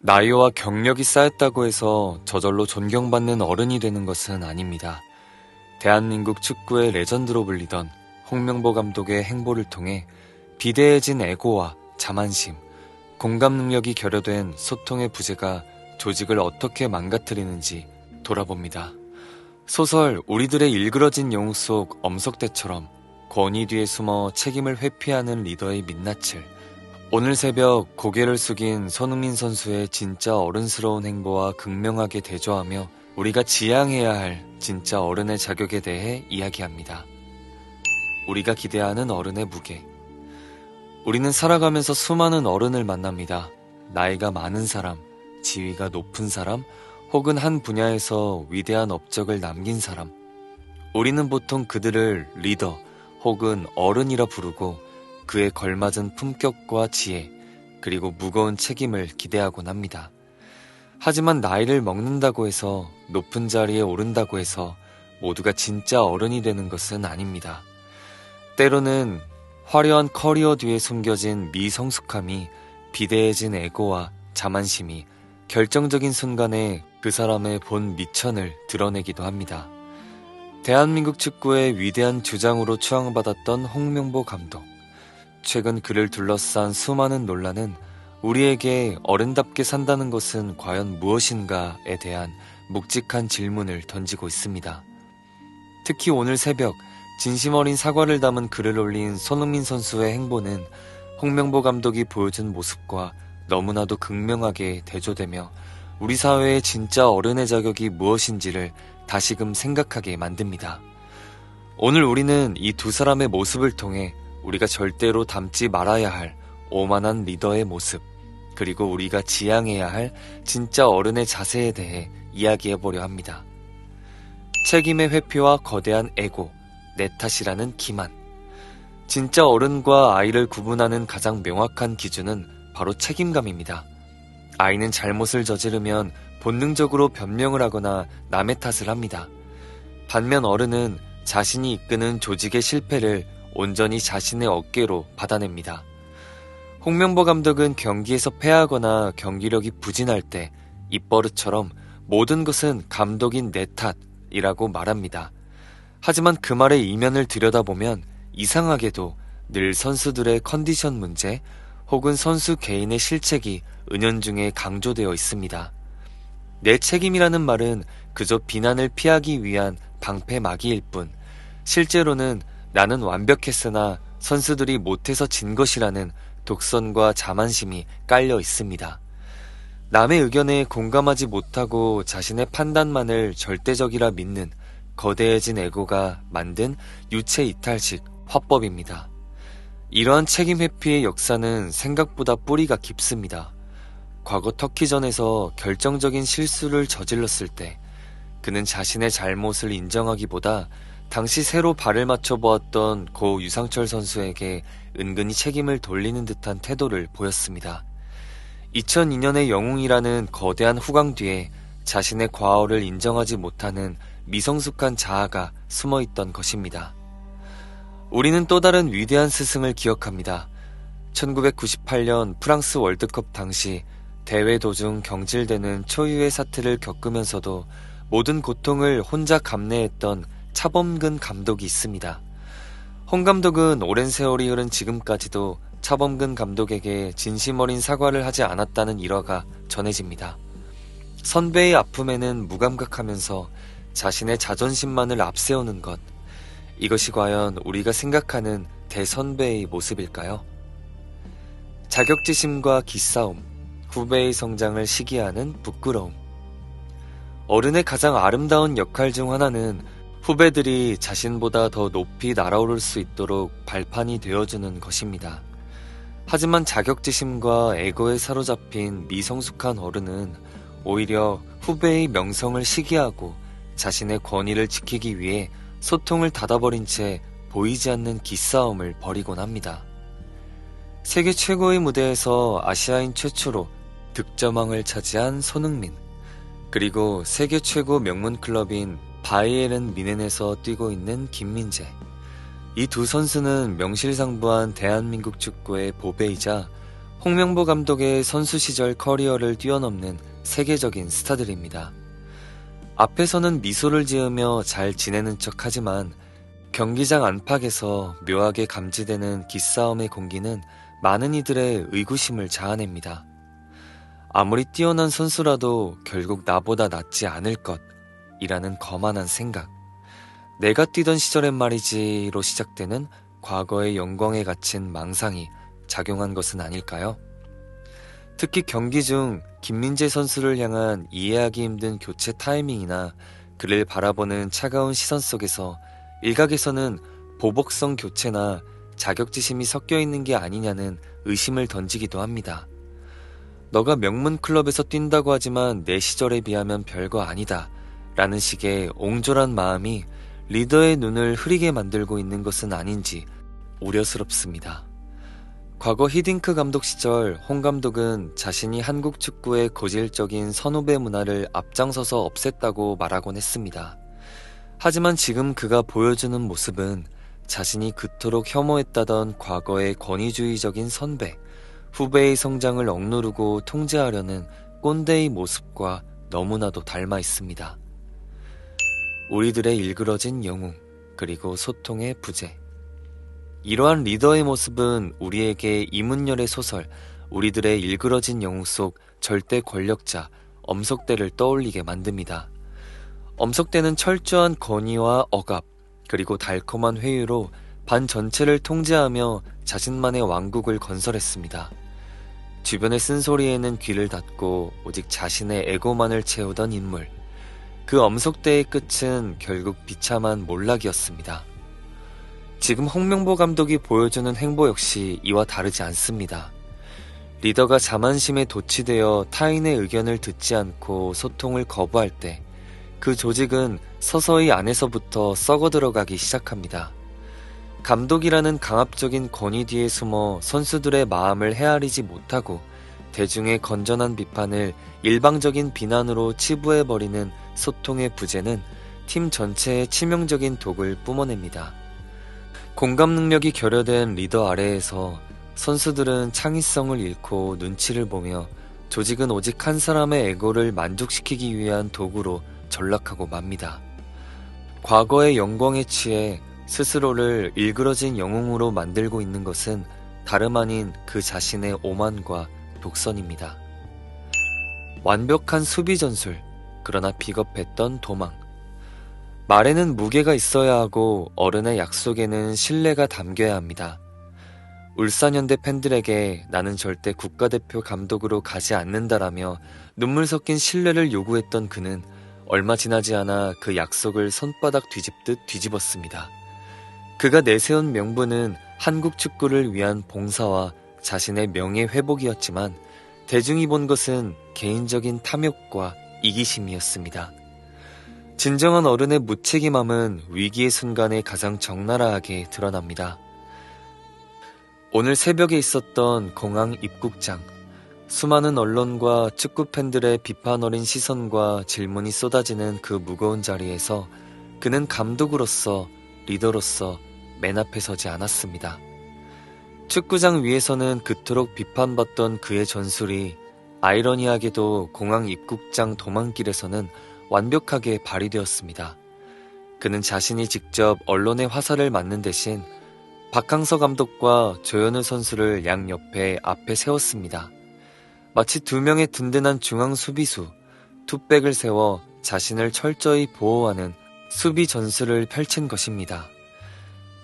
나이와 경력이 쌓였다고 해서 저절로 존경받는 어른이 되는 것은 아닙니다. 대한민국 축구의 레전드로 불리던 홍명보 감독의 행보를 통해 비대해진 에고와 자만심, 공감 능력이 결여된 소통의 부재가 조직을 어떻게 망가뜨리는지 돌아봅니다. 소설 우리들의 일그러진 영웅 속 엄석대처럼 권위 뒤에 숨어 책임을 회피하는 리더의 민낯을, 오늘 새벽 고개를 숙인 손흥민 선수의 진짜 어른스러운 행보와 극명하게 대조하며 우리가 지향해야 할 진짜 어른의 자격에 대해 이야기합니다. 우리가 기대하는 어른의 무게. 우리는 살아가면서 수많은 어른을 만납니다. 나이가 많은 사람, 지위가 높은 사람, 혹은 한 분야에서 위대한 업적을 남긴 사람. 우리는 보통 그들을 리더 혹은 어른이라 부르고 그에 걸맞은 품격과 지혜, 그리고 무거운 책임을 기대하곤 합니다. 하지만 나이를 먹는다고 해서, 높은 자리에 오른다고 해서 모두가 진짜 어른이 되는 것은 아닙니다. 때로는 화려한 커리어 뒤에 숨겨진 미성숙함이, 비대해진 에고와 자만심이 결정적인 순간에 그 사람의 본 미천을 드러내기도 합니다. 대한민국 축구의 위대한 주장으로 추앙받았던 홍명보 감독. 최근 그를 둘러싼 수많은 논란은 우리에게 어른답게 산다는 것은 과연 무엇인가에 대한 묵직한 질문을 던지고 있습니다. 특히 오늘 새벽 진심 어린 사과를 담은 글을 올린 손흥민 선수의 행보는 홍명보 감독이 보여준 모습과 너무나도 극명하게 대조되며 우리 사회의 진짜 어른의 자격이 무엇인지를 다시금 생각하게 만듭니다. 오늘 우리는 이 두 사람의 모습을 통해 우리가 절대로 닮지 말아야 할 오만한 리더의 모습, 그리고 우리가 지향해야 할 진짜 어른의 자세에 대해 이야기해보려 합니다. 책임의 회피와 거대한 에고, 내 탓이라는 기만. 진짜 어른과 아이를 구분하는 가장 명확한 기준은 바로 책임감입니다. 아이는 잘못을 저지르면 본능적으로 변명을 하거나 남의 탓을 합니다. 반면 어른은 자신이 이끄는 조직의 실패를 온전히 자신의 어깨로 받아냅니다. 홍명보 감독은 경기에서 패하거나 경기력이 부진할 때 입버릇처럼 모든 것은 감독인 내 탓이라고 말합니다. 하지만 그 말의 이면을 들여다보면 이상하게도 늘 선수들의 컨디션 문제 혹은 선수 개인의 실책이 은연중에 강조되어 있습니다. 내 책임이라는 말은 그저 비난을 피하기 위한 방패막이일 뿐, 실제로는 나는 완벽했으나 선수들이 못해서 진 것이라는 독선과 자만심이 깔려 있습니다. 남의 의견에 공감하지 못하고 자신의 판단만을 절대적이라 믿는 거대해진 에고가 만든 유체 이탈식 화법입니다. 이러한 책임 회피의 역사는 생각보다 뿌리가 깊습니다. 과거 터키전에서 결정적인 실수를 저질렀을 때 그는 자신의 잘못을 인정하기보다 당시 새로 발을 맞춰보았던 고 유상철 선수에게 은근히 책임을 돌리는 듯한 태도를 보였습니다. 2002년의 영웅이라는 거대한 후광 뒤에 자신의 과오를 인정하지 못하는 미성숙한 자아가 숨어있던 것입니다. 우리는 또 다른 위대한 스승을 기억합니다. 1998년 프랑스 월드컵 당시 대회 도중 경질되는 초유의 사태를 겪으면서도 모든 고통을 혼자 감내했던 차범근 감독이 있습니다. 홍 감독은 오랜 세월이 흐른 지금까지도 차범근 감독에게 진심 어린 사과를 하지 않았다는 일화가 전해집니다. 선배의 아픔에는 무감각하면서 자신의 자존심만을 앞세우는 것, 이것이 과연 우리가 생각하는 대선배의 모습일까요? 자격지심과 기싸움, 후배의 성장을 시기하는 부끄러움. 어른의 가장 아름다운 역할 중 하나는 후배들이 자신보다 더 높이 날아오를 수 있도록 발판이 되어주는 것입니다. 하지만 자격지심과 에고에 사로잡힌 미성숙한 어른은 오히려 후배의 명성을 시기하고 자신의 권위를 지키기 위해 소통을 닫아버린 채 보이지 않는 기싸움을 벌이곤 합니다. 세계 최고의 무대에서 아시아인 최초로 득점왕을 차지한 손흥민, 그리고 세계 최고 명문 클럽인 바이에른 뮌헨에서 뛰고 있는 김민재. 이 두 선수는 명실상부한 대한민국 축구의 보배이자 홍명보 감독의 선수 시절 커리어를 뛰어넘는 세계적인 스타들입니다. 앞에서는 미소를 지으며 잘 지내는 척 하지만 경기장 안팎에서 묘하게 감지되는 기싸움의 공기는 많은 이들의 의구심을 자아냅니다. 아무리 뛰어난 선수라도 결국 나보다 낫지 않을 것이라는 거만한 생각. 내가 뛰던 시절엔 말이지로 시작되는 과거의 영광에 갇힌 망상이 작용한 것은 아닐까요? 특히 경기 중 김민재 선수를 향한 이해하기 힘든 교체 타이밍이나 그를 바라보는 차가운 시선 속에서 일각에서는 보복성 교체나 자격지심이 섞여 있는 게 아니냐는 의심을 던지기도 합니다. 너가 명문 클럽에서 뛴다고 하지만 내 시절에 비하면 별거 아니다 라는 식의 옹졸한 마음이 리더의 눈을 흐리게 만들고 있는 것은 아닌지 우려스럽습니다. 과거 히딩크 감독 시절 홍 감독은 자신이 한국 축구의 고질적인 선후배 문화를 앞장서서 없앴다고 말하곤 했습니다. 하지만 지금 그가 보여주는 모습은 자신이 그토록 혐오했다던 과거의 권위주의적인 선배, 후배의 성장을 억누르고 통제하려는 꼰대의 모습과 너무나도 닮아 있습니다. 우리들의 일그러진 영웅, 그리고 소통의 부재. 이러한 리더의 모습은 우리에게 이문열의 소설 우리들의 일그러진 영웅 속 절대 권력자 엄석대를 떠올리게 만듭니다. 엄석대는 철저한 권위와 억압 그리고 달콤한 회유로 반 전체를 통제하며 자신만의 왕국을 건설했습니다. 주변의 쓴소리에는 귀를 닫고 오직 자신의 에고만을 채우던 인물. 그 엄석대의 끝은 결국 비참한 몰락이었습니다. 지금 홍명보 감독이 보여주는 행보 역시 이와 다르지 않습니다. 리더가 자만심에 도취되어 타인의 의견을 듣지 않고 소통을 거부할 때 그 조직은 서서히 안에서부터 썩어 들어가기 시작합니다. 감독이라는 강압적인 권위 뒤에 숨어 선수들의 마음을 헤아리지 못하고 대중의 건전한 비판을 일방적인 비난으로 치부해버리는 소통의 부재는 팀 전체에 치명적인 독을 뿜어냅니다. 공감 능력이 결여된 리더 아래에서 선수들은 창의성을 잃고 눈치를 보며 조직은 오직 한 사람의 에고를 만족시키기 위한 도구로 전락하고 맙니다. 과거의 영광에 취해 스스로를 일그러진 영웅으로 만들고 있는 것은 다름 아닌 그 자신의 오만과 독선입니다. 완벽한 수비 전술, 그러나 비겁했던 도망. 말에는 무게가 있어야 하고 어른의 약속에는 신뢰가 담겨야 합니다. 울산현대 팬들에게 나는 절대 국가대표 감독으로 가지 않는다라며 눈물 섞인 신뢰를 요구했던 그는 얼마 지나지 않아 그 약속을 손바닥 뒤집듯 뒤집었습니다. 그가 내세운 명분은 한국 축구를 위한 봉사와 자신의 명예 회복이었지만 대중이 본 것은 개인적인 탐욕과 이기심이었습니다. 진정한 어른의 무책임함은 위기의 순간에 가장 적나라하게 드러납니다. 오늘 새벽에 있었던 공항 입국장. 수많은 언론과 축구 팬들의 비판 어린 시선과 질문이 쏟아지는 그 무거운 자리에서 그는 감독으로서, 리더로서 맨 앞에 서지 않았습니다. 축구장 위에서는 그토록 비판받던 그의 전술이 아이러니하게도 공항 입국장 도망길에서는 완벽하게 발휘되었습니다. 그는 자신이 직접 언론의 화살을 맞는 대신 박항서 감독과 조현우 선수를 양옆에 앞에 세웠습니다. 마치 두 명의 든든한 중앙 수비수, 투백을 세워 자신을 철저히 보호하는 수비 전술을 펼친 것입니다.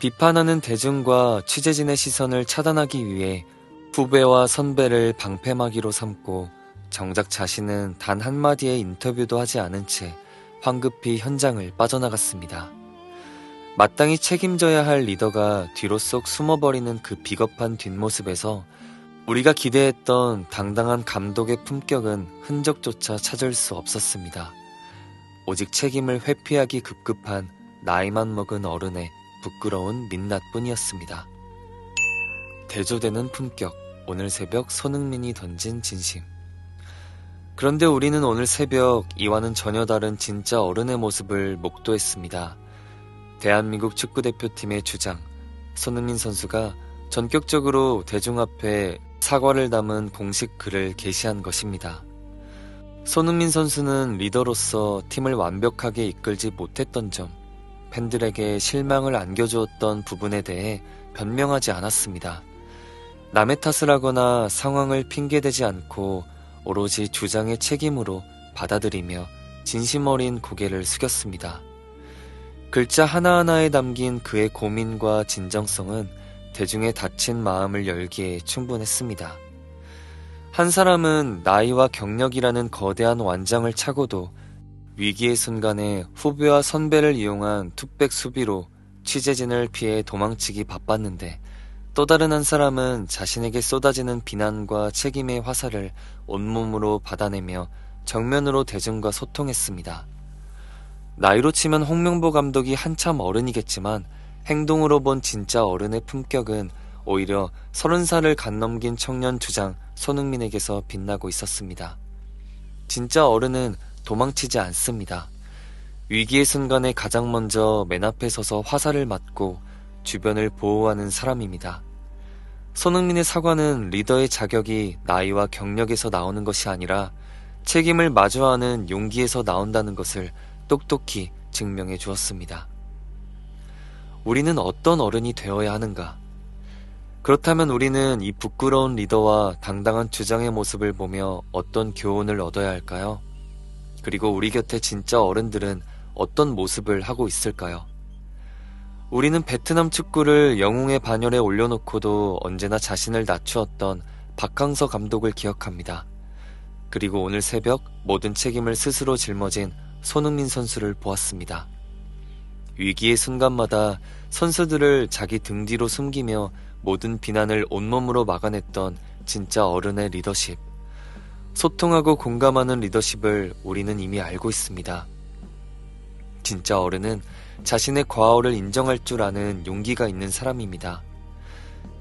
비판하는 대중과 취재진의 시선을 차단하기 위해 후배와 선배를 방패막이로 삼고 정작 자신은 단 한마디의 인터뷰도 하지 않은 채 황급히 현장을 빠져나갔습니다. 마땅히 책임져야 할 리더가 뒤로 쏙 숨어버리는 그 비겁한 뒷모습에서 우리가 기대했던 당당한 감독의 품격은 흔적조차 찾을 수 없었습니다. 오직 책임을 회피하기 급급한 나이만 먹은 어른의 부끄러운 민낯뿐이었습니다. 대조되는 품격, 오늘 새벽 손흥민이 던진 진심. 그런데 우리는 오늘 새벽 이와는 전혀 다른 진짜 어른의 모습을 목도했습니다. 대한민국 축구대표팀의 주장, 손흥민 선수가 전격적으로 대중 앞에 사과를 담은 공식 글을 게시한 것입니다. 손흥민 선수는 리더로서 팀을 완벽하게 이끌지 못했던 점, 팬들에게 실망을 안겨주었던 부분에 대해 변명하지 않았습니다. 남의 탓을 하거나 상황을 핑계대지 않고 오로지 주장의 책임으로 받아들이며 진심 어린 고개를 숙였습니다. 글자 하나하나에 담긴 그의 고민과 진정성은 대중의 다친 마음을 열기에 충분했습니다. 한 사람은 나이와 경력이라는 거대한 완장을 차고도 위기의 순간에 후배와 선배를 이용한 투백 수비로 취재진을 피해 도망치기 바빴는데, 또 다른 한 사람은 자신에게 쏟아지는 비난과 책임의 화살을 온몸으로 받아내며 정면으로 대중과 소통했습니다. 나이로 치면 홍명보 감독이 한참 어른이겠지만 행동으로 본 진짜 어른의 품격은 오히려 30살을 갓 넘긴 청년 주장 손흥민에게서 빛나고 있었습니다. 진짜 어른은 도망치지 않습니다. 위기의 순간에 가장 먼저 맨 앞에 서서 화살을 맞고 주변을 보호하는 사람입니다. 손흥민의 사과는 리더의 자격이 나이와 경력에서 나오는 것이 아니라 책임을 마주하는 용기에서 나온다는 것을 똑똑히 증명해 주었습니다. 우리는 어떤 어른이 되어야 하는가? 그렇다면 우리는 이 부끄러운 리더와 당당한 주장의 모습을 보며 어떤 교훈을 얻어야 할까요? 그리고 우리 곁에 진짜 어른들은 어떤 모습을 하고 있을까요? 우리는 베트남 축구를 영웅의 반열에 올려놓고도 언제나 자신을 낮추었던 박항서 감독을 기억합니다. 그리고 오늘 새벽 모든 책임을 스스로 짊어진 손흥민 선수를 보았습니다. 위기의 순간마다 선수들을 자기 등 뒤로 숨기며 모든 비난을 온몸으로 막아냈던 진짜 어른의 리더십. 소통하고 공감하는 리더십을 우리는 이미 알고 있습니다. 진짜 어른은 자신의 과오를 인정할 줄 아는 용기가 있는 사람입니다.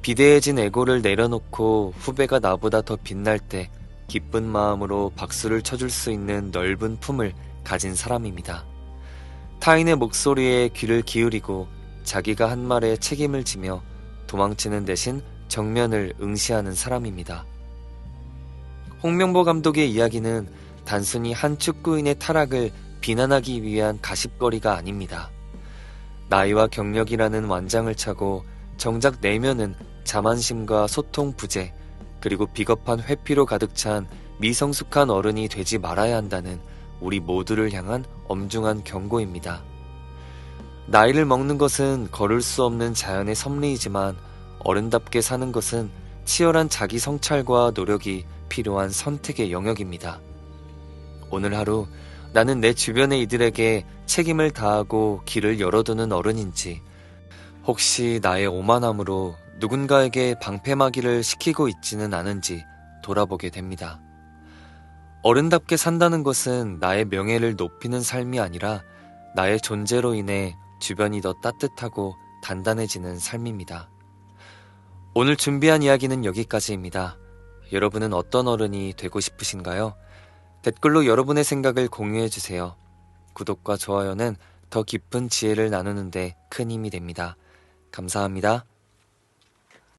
비대해진 에고를 내려놓고 후배가 나보다 더 빛날 때 기쁜 마음으로 박수를 쳐줄 수 있는 넓은 품을 가진 사람입니다. 타인의 목소리에 귀를 기울이고 자기가 한 말에 책임을 지며 도망치는 대신 정면을 응시하는 사람입니다. 홍명보 감독의 이야기는 단순히 한 축구인의 타락을 비난하기 위한 가십거리가 아닙니다. 나이와 경력이라는 완장을 차고 정작 내면은 자만심과 소통 부재, 그리고 비겁한 회피로 가득 찬 미성숙한 어른이 되지 말아야 한다는 우리 모두를 향한 엄중한 경고입니다. 나이를 먹는 것은 거를 수 없는 자연의 섭리이지만 어른답게 사는 것은 치열한 자기 성찰과 노력이 필요한 선택의 영역입니다. 오늘 하루 나는 내 주변의 이들에게 책임을 다하고 길을 열어두는 어른인지, 혹시 나의 오만함으로 누군가에게 방패막이를 시키고 있지는 않은지 돌아보게 됩니다. 어른답게 산다는 것은 나의 명예를 높이는 삶이 아니라 나의 존재로 인해 주변이 더 따뜻하고 단단해지는 삶입니다. 오늘 준비한 이야기는 여기까지입니다. 여러분은 어떤 어른이 되고 싶으신가요? 댓글로 여러분의 생각을 공유해주세요. 구독과 좋아요는 더 깊은 지혜를 나누는데 큰 힘이 됩니다. 감사합니다.